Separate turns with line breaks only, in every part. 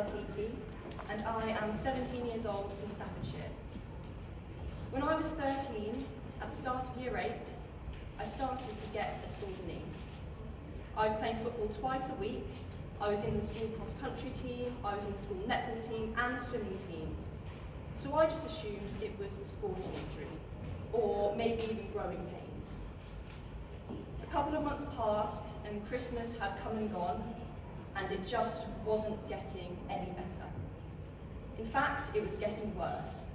Kiki, and I am 17 years old from Staffordshire. When I was 13, at the start of Year 8, I started to get a sore knee. I was playing football twice a week. I was in the school cross-country team, I was in the school netball team and swimming teams. So I just assumed it was a sporting injury, or maybe even growing pains. A couple of months passed and Christmas had come and gone, and it just wasn't getting any better. In fact, it was getting worse.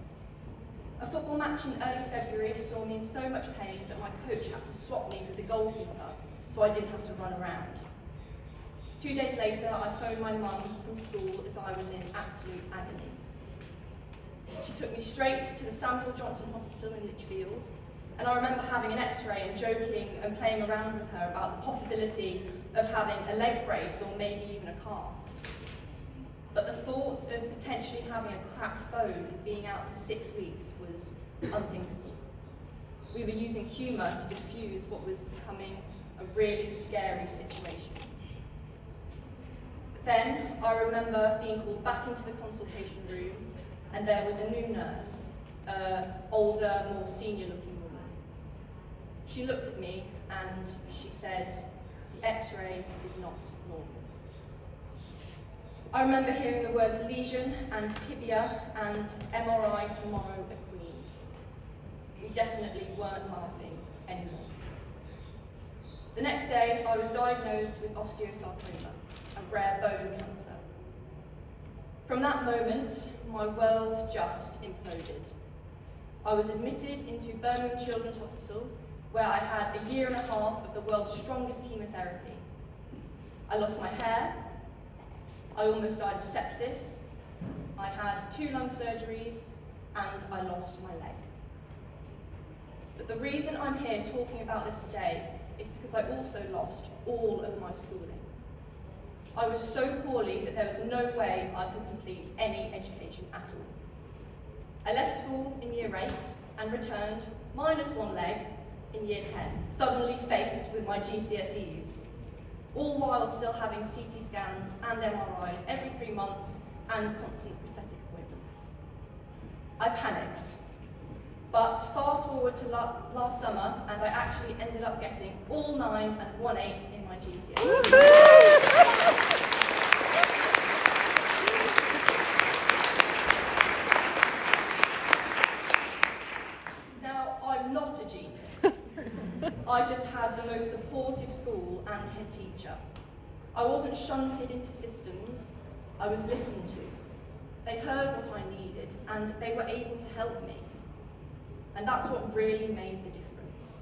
A football match in early February saw me in so much pain that my coach had to swap me with the goalkeeper so I didn't have to run around. 2 days later, I phoned my mum from school as I was in absolute agony. She took me straight to the Samuel Johnson Hospital in Lichfield, and I remember having an x-ray and joking and playing around with her about the possibility of having a leg brace or maybe even a cast. But the thought of potentially having a cracked bone and being out for 6 weeks was unthinkable. We were using humour to diffuse what was becoming a really scary situation. Then I remember being called back into the consultation room, and there was a new nurse, an older, more senior-looking woman. She looked at me and she said, "The X-ray is not normal." I remember hearing the words lesion and tibia and MRI tomorrow at Queen's. We definitely weren't laughing anymore. The next day, I was diagnosed with osteosarcoma, a rare bone cancer. From that moment, my world just imploded. I was admitted into Birmingham Children's Hospital, where I had 1.5 years of the world's strongest chemotherapy. I lost my hair, I almost died of sepsis, I had 2 lung surgeries, and I lost my leg. But the reason I'm here talking about this today is because I also lost all of my schooling. I was so poorly that there was no way I could complete any education at all. I left school in Year 8 and returned, minus 1 leg, in Year 10, suddenly faced with my GCSEs, all while still having CT scans and MRIs every 3 months and constant prosthetic appointments. I panicked. But fast forward to last summer, and I actually ended up getting all 9s and 1 8 in my GCSEs. Now, I'm not a genius. I just had the most supportive school and head teacher. I wasn't shunted into systems, I was listened to. They heard what I needed, and they were able to help me. And that's what really made the difference.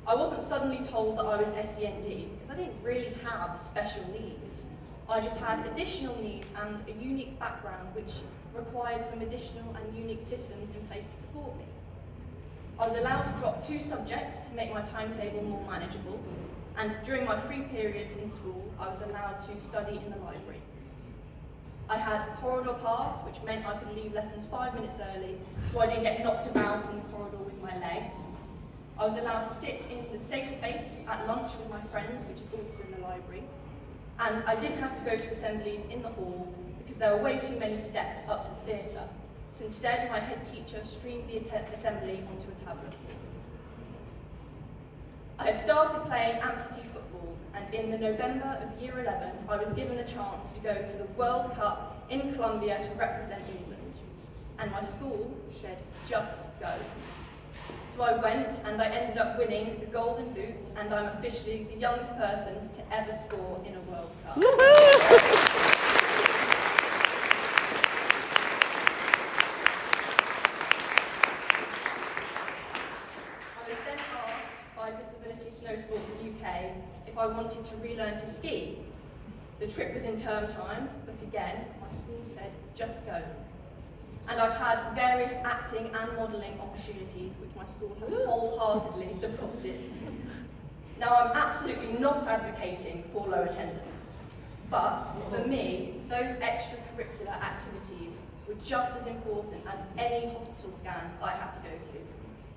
I wasn't suddenly told that I was SEND, because I didn't really have special needs. I just had additional needs and a unique background which required some additional and unique systems in place to support me. I was allowed to drop 2 subjects to make my timetable more manageable, and during my free periods in school, I was allowed to study in the library. I had a corridor pass, which meant I could leave lessons 5 minutes early, so I didn't get knocked about in the corridor with my leg. I was allowed to sit in the safe space at lunch with my friends, which is also in the library. And I didn't have to go to assemblies in the hall, because there were way too many steps up to the theatre. So instead, my head teacher streamed the assembly onto a tablet. I had started playing amputee football, and in the November of Year 11, I was given a chance to go to the World Cup in Colombia to represent England. And my school said, just go. So I went, and I ended up winning the Golden Boot, and I'm officially the youngest person to ever score in a World Cup. Snow Sports UK if I wanted to relearn to ski. The trip was in term time, but again, my school said, just go. And I've had various acting and modelling opportunities which my school has wholeheartedly supported. Now, I'm absolutely not advocating for low attendance, but for me, those extracurricular activities were just as important as any hospital scan I had to go to,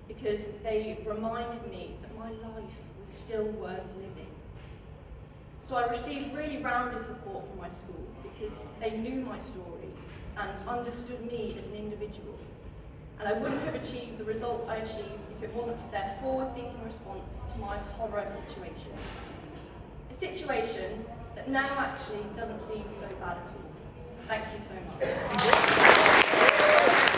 because they reminded me that my life was still worth living. So I received really rounded support from my school because they knew my story and understood me as an individual. And I wouldn't have achieved the results I achieved if it wasn't for their forward-thinking response to my horror situation. A situation that now actually doesn't seem so bad at all. Thank you so much.